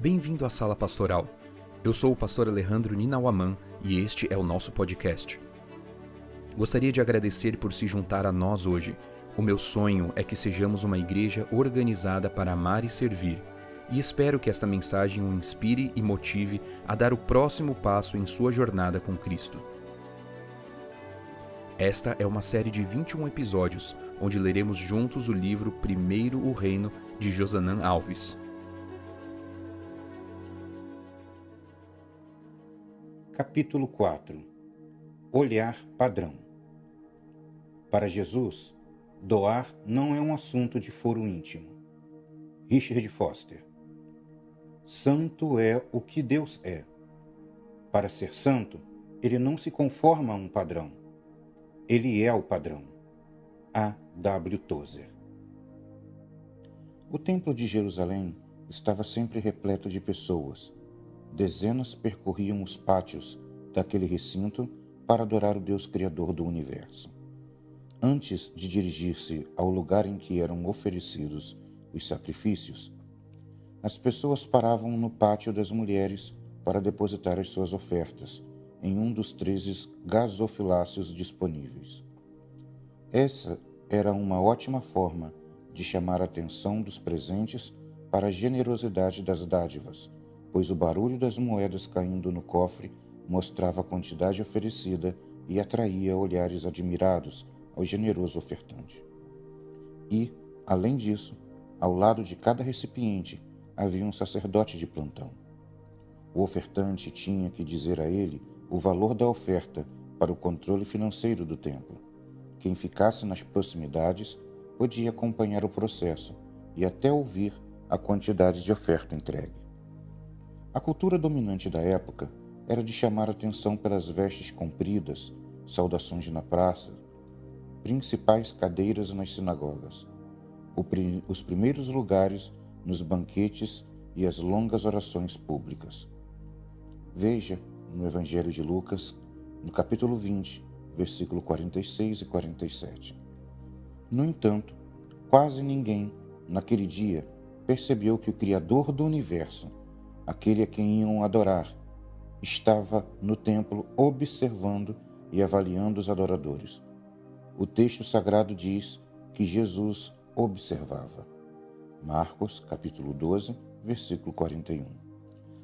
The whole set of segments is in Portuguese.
Bem-vindo à Sala Pastoral. Eu sou o pastor Alejandro Ninauaman e este é o nosso podcast. Gostaria de agradecer por se juntar a nós hoje. O meu sonho é que sejamos uma igreja organizada para amar e servir, e espero que esta mensagem o inspire e motive a dar o próximo passo em sua jornada com Cristo. Esta é uma série de 21 episódios, onde leremos juntos o livro Primeiro o Reino, de Josanã Alves. Capítulo 4. Olhar padrão. Para Jesus, doar não é um assunto de foro íntimo. Richard Foster. Santo é o que Deus é. Para ser santo, ele não se conforma a um padrão. Ele é o padrão. A. W. Tozer. O Templo de Jerusalém estava sempre repleto de pessoas. Dezenas percorriam os pátios daquele recinto para adorar o Deus Criador do Universo. Antes de dirigir-se ao lugar em que eram oferecidos os sacrifícios, as pessoas paravam no pátio das mulheres para depositar as suas ofertas em um dos 13 gasofiláceos disponíveis. Essa era uma ótima forma de chamar a atenção dos presentes para a generosidade das dádivas, pois o barulho das moedas caindo no cofre mostrava a quantidade oferecida e atraía olhares admirados ao generoso ofertante. E, além disso, ao lado de cada recipiente havia um sacerdote de plantão. O ofertante tinha que dizer a ele o valor da oferta para o controle financeiro do templo. Quem ficasse nas proximidades podia acompanhar o processo e até ouvir a quantidade de oferta entregue. A cultura dominante da época era de chamar a atenção pelas vestes compridas, saudações na praça, principais cadeiras nas sinagogas, os primeiros lugares nos banquetes e as longas orações públicas. Veja, no Evangelho de Lucas, no capítulo 20, versículo 46 e 47. No entanto, quase ninguém, naquele dia, percebeu que o Criador do Universo, aquele a quem iam adorar, estava no templo observando e avaliando os adoradores. O texto sagrado diz que Jesus observava. Marcos, capítulo 12, versículo 41.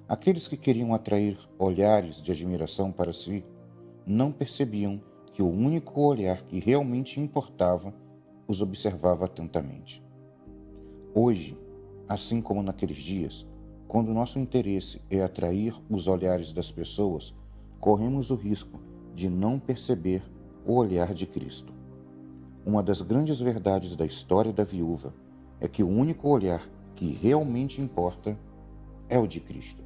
Aqueles que queriam atrair olhares de admiração para si não percebiam que o único olhar que realmente importava os observava atentamente. Hoje, assim como naqueles dias, quando nosso interesse é atrair os olhares das pessoas, corremos o risco de não perceber o olhar de Cristo. Uma das grandes verdades da história da viúva é que o único olhar que realmente importa é o de Cristo.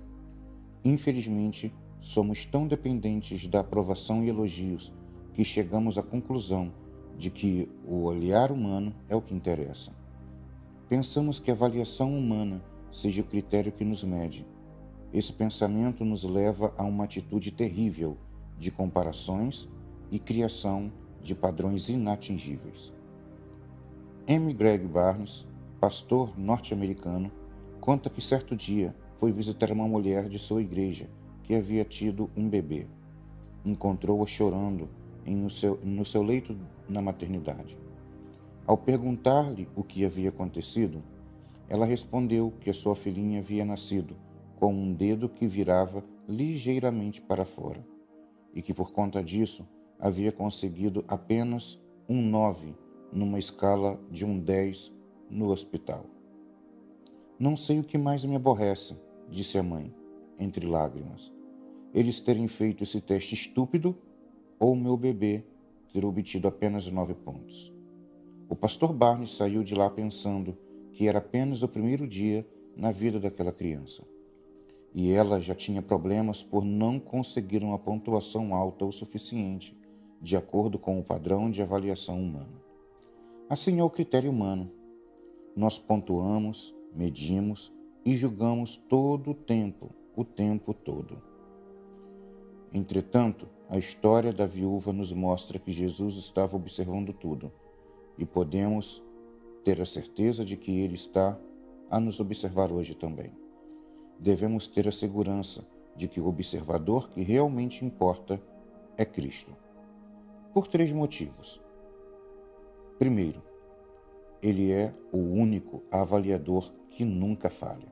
Infelizmente, somos tão dependentes da aprovação e elogios que chegamos à conclusão de que o olhar humano é o que interessa. Pensamos que a avaliação humana seja o critério que nos mede. Esse pensamento nos leva a uma atitude terrível de comparações e criação de padrões inatingíveis. M. Greg Barnes, pastor norte-americano, conta que certo dia foi visitar uma mulher de sua igreja que havia tido um bebê. Encontrou-a chorando no seu leito na maternidade. Ao perguntar-lhe o que havia acontecido, ela respondeu que a sua filhinha havia nascido com um dedo que virava ligeiramente para fora e que, por conta disso, havia conseguido apenas um 9 numa escala de um 10 no hospital. Não sei o que mais me aborrece, disse a mãe, entre lágrimas. Eles terem feito esse teste estúpido ou meu bebê ter obtido apenas 9 pontos. O pastor Barnes saiu de lá pensando que era apenas o primeiro dia na vida daquela criança. E ela já tinha problemas por não conseguir uma pontuação alta o suficiente, de acordo com o padrão de avaliação humana. Assim é o critério humano. Nós pontuamos, medimos e julgamos todo o tempo todo. Entretanto, a história da viúva nos mostra que Jesus estava observando tudo, e podemos ter a certeza de que Ele está a nos observar hoje também. devemos ter a segurança de que o observador que realmente importa é Cristo. Por 3 motivos. Primeiro, ele é o único avaliador que nunca falha.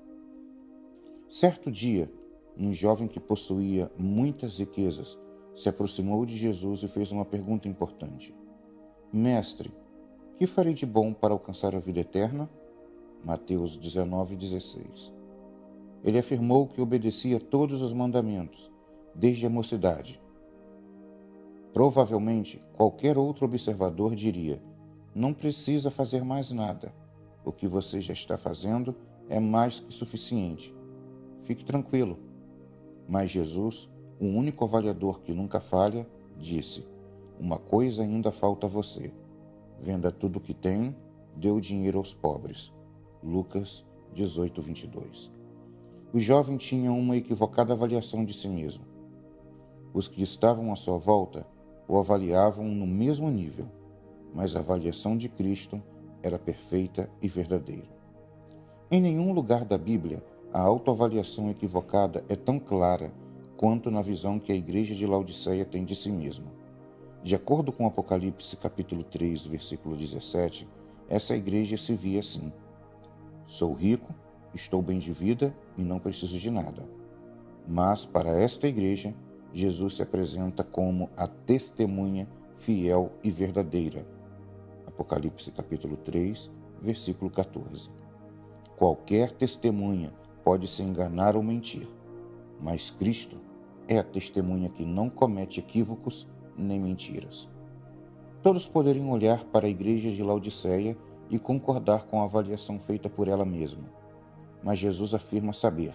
Certo dia, um jovem que possuía muitas riquezas se aproximou de Jesus e fez uma pergunta importante. Mestre, que farei de bom para alcançar a vida eterna? Mateus 19:16. Ele afirmou que obedecia todos os mandamentos, desde a mocidade. Provavelmente, qualquer outro observador diria: não precisa fazer mais nada. O que você já está fazendo é mais que suficiente. Fique tranquilo. Mas Jesus, o único avaliador que nunca falha, disse: uma coisa ainda falta a você. Venda tudo o que tem, dê o dinheiro aos pobres. Lucas 18:22. O jovem tinha uma equivocada avaliação de si mesmo. Os que estavam à sua volta o avaliavam no mesmo nível, mas a avaliação de Cristo era perfeita e verdadeira. Em nenhum lugar da Bíblia a autoavaliação equivocada é tão clara quanto na visão que a igreja de Laodiceia tem de si mesma. De acordo com Apocalipse capítulo 3, versículo 17, essa igreja se via assim: sou rico, estou bem de vida e não preciso de nada. Mas para esta igreja, Jesus se apresenta como a testemunha fiel e verdadeira. Apocalipse capítulo 3, versículo 14. Qualquer testemunha pode se enganar ou mentir, mas Cristo é a testemunha que não comete equívocos nem mentiras. Todos poderiam olhar para a igreja de Laodiceia e concordar com a avaliação feita por ela mesma. Mas Jesus afirma saber: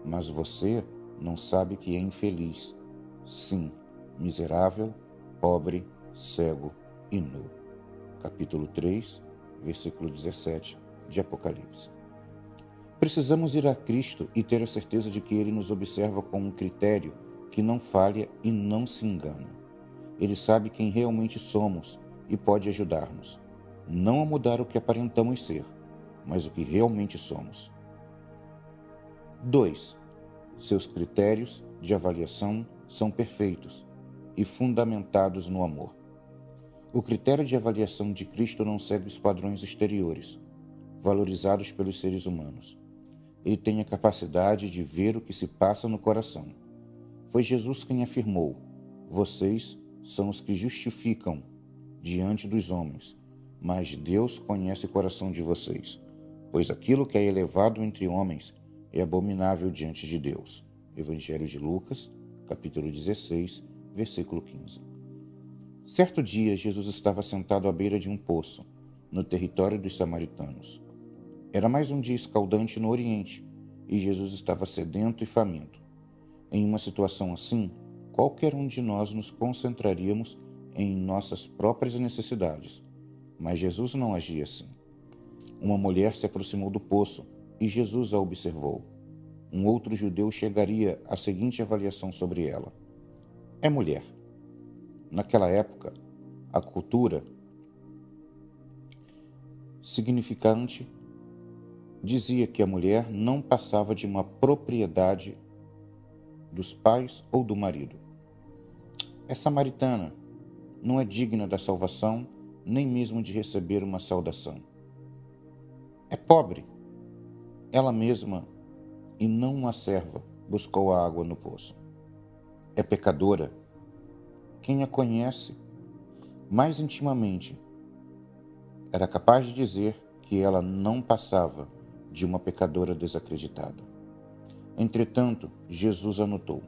mas você não sabe que é infeliz, sim, miserável, pobre, cego e nu. Capítulo 3, versículo 17 de Apocalipse. Precisamos ir a Cristo e ter a certeza de que Ele nos observa com um critério que não falha e não se engana. Ele sabe quem realmente somos e pode ajudar-nos, não a mudar o que aparentamos ser, mas o que realmente somos. 2. Seus critérios de avaliação são perfeitos e fundamentados no amor. O critério de avaliação de Cristo não segue os padrões exteriores, valorizados pelos seres humanos. Ele tem a capacidade de ver o que se passa no coração. Foi Jesus quem afirmou: vocês são os que justificam diante dos homens, mas Deus conhece o coração de vocês, pois aquilo que é elevado entre homens é abominável diante de Deus. Evangelho de Lucas, capítulo 16, versículo 15. Certo dia, Jesus estava sentado à beira de um poço, no território dos samaritanos. Era mais um dia escaldante no Oriente, e Jesus estava sedento e faminto. Em uma situação assim, qualquer um de nós nos concentraríamos em nossas próprias necessidades. Mas Jesus não agia assim. Uma mulher se aproximou do poço e Jesus a observou. Um outro judeu chegaria à seguinte avaliação sobre ela: é mulher. Naquela época, a cultura significante dizia que a mulher não passava de uma propriedade dos pais ou do marido. É samaritana, não é digna da salvação, nem mesmo de receber uma saudação. É pobre, ela mesma, e não uma serva, buscou a água no poço. É pecadora, quem a conhece mais intimamente era capaz de dizer que ela não passava de uma pecadora desacreditada. Entretanto, Jesus a notou.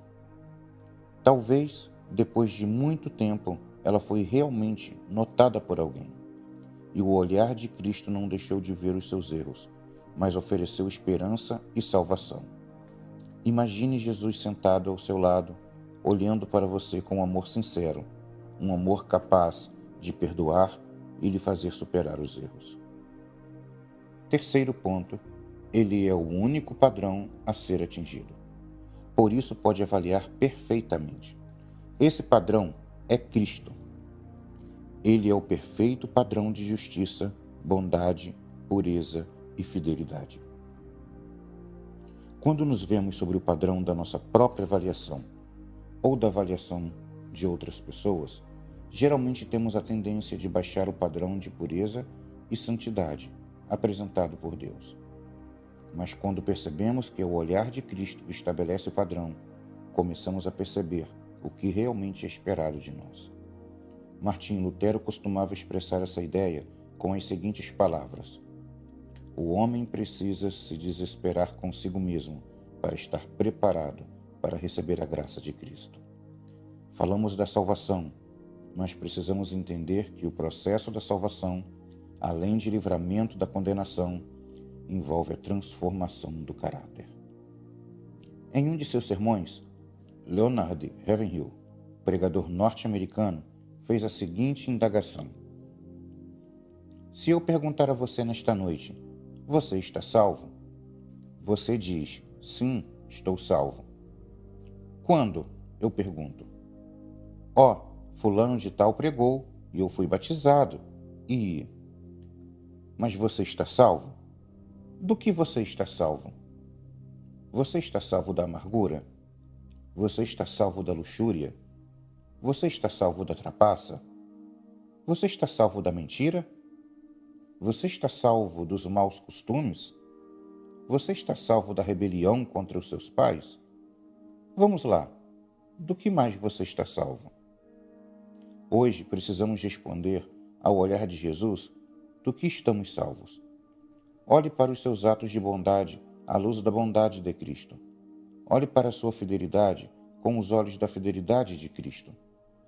Talvez, depois de muito tempo, ela foi realmente notada por alguém. E o olhar de Cristo não deixou de ver os seus erros, mas ofereceu esperança e salvação. Imagine Jesus sentado ao seu lado, olhando para você com um amor sincero, um amor capaz de perdoar e lhe fazer superar os erros. Terceiro ponto, ele é o único padrão a ser atingido. Por isso pode avaliar perfeitamente. Esse padrão é Cristo. Ele é o perfeito padrão de justiça, bondade, pureza e fidelidade. Quando nos vemos sobre o padrão da nossa própria avaliação ou da avaliação de outras pessoas, geralmente temos a tendência de baixar o padrão de pureza e santidade apresentado por Deus. Mas quando percebemos que é o olhar de Cristo que estabelece o padrão, começamos a perceber o que realmente é esperado de nós. Martinho Lutero costumava expressar essa ideia com as seguintes palavras: o homem precisa se desesperar consigo mesmo para estar preparado para receber a graça de Cristo. Falamos da salvação, mas precisamos entender que o processo da salvação, além de livramento da condenação, envolve a transformação do caráter. Em um de seus sermões, Leonard Ravenhill, pregador norte-americano, fez a seguinte indagação: se eu perguntar a você nesta noite, você está salvo? Você diz, sim, estou salvo. Quando? Eu pergunto. Fulano de tal pregou e eu fui batizado. Mas você está salvo? Do que você está salvo? Você está salvo da amargura? Você está salvo da luxúria? Você está salvo da trapaça? Você está salvo da mentira? Você está salvo dos maus costumes? Você está salvo da rebelião contra os seus pais? Vamos lá, do que mais você está salvo? Hoje precisamos responder ao olhar de Jesus do que estamos salvos. Olhe para os seus atos de bondade à luz da bondade de Cristo. Olhe para a sua fidelidade com os olhos da fidelidade de Cristo.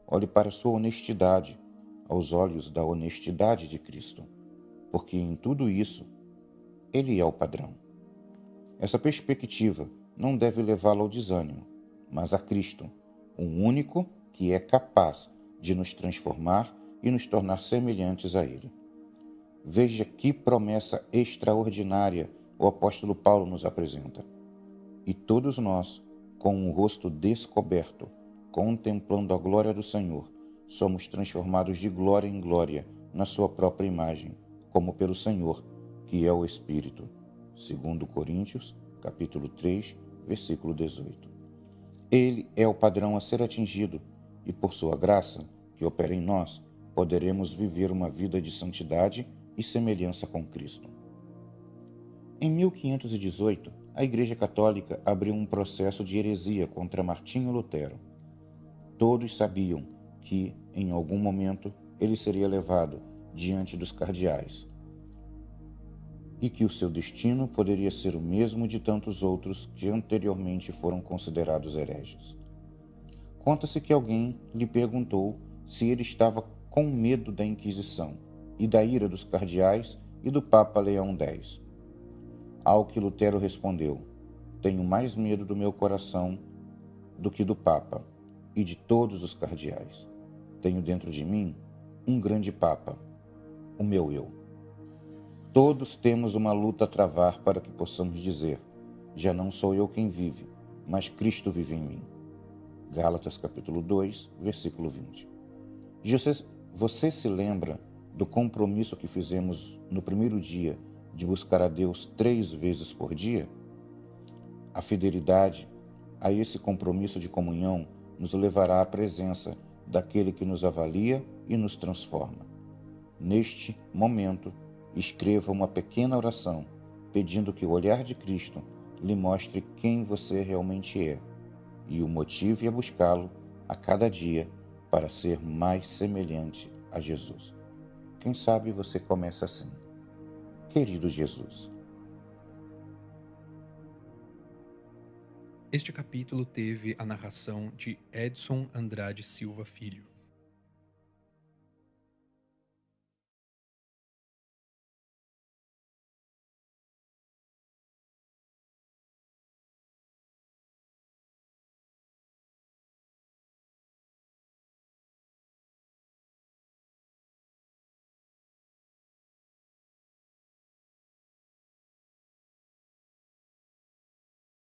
Olhe para a sua honestidade aos olhos da honestidade de Cristo, porque em tudo isso, Ele é o padrão. Essa perspectiva não deve levá-lo ao desânimo, mas a Cristo, o único que é capaz de nos transformar e nos tornar semelhantes a Ele. Veja que promessa extraordinária o apóstolo Paulo nos apresenta. E todos nós, com o rosto descoberto, contemplando a glória do Senhor, somos transformados de glória em glória na sua própria imagem, como pelo Senhor, que é o Espírito. 2 Coríntios, capítulo 3, versículo 18. Ele é o padrão a ser atingido e, por sua graça, que opera em nós, poderemos viver uma vida de santidade e semelhança com Cristo. Em 1518, a Igreja Católica abriu um processo de heresia contra Martinho Lutero. Todos sabiam que, em algum momento, ele seria levado diante dos cardeais e que o seu destino poderia ser o mesmo de tantos outros que anteriormente foram considerados hereges. Conta-se que alguém lhe perguntou se ele estava com medo da Inquisição e da ira dos cardeais e do Papa Leão X. Ao que Lutero respondeu: tenho mais medo do meu coração do que do Papa e de todos os cardeais. Tenho dentro de mim um grande Papa, o meu eu. Todos temos uma luta a travar para que possamos dizer: já não sou eu quem vive, mas Cristo vive em mim. Gálatas capítulo 2, versículo 20. Você se lembra do compromisso que fizemos no primeiro dia de buscar a Deus 3 vezes por dia? A fidelidade a esse compromisso de comunhão nos levará à presença daquele que nos avalia e nos transforma. Neste momento, escreva uma pequena oração pedindo que o olhar de Cristo lhe mostre quem você realmente é e o motive a buscá-lo a cada dia para ser mais semelhante a Jesus. Quem sabe você começa assim: querido Jesus. Este capítulo teve a narração de Edson Andrade Silva Filho.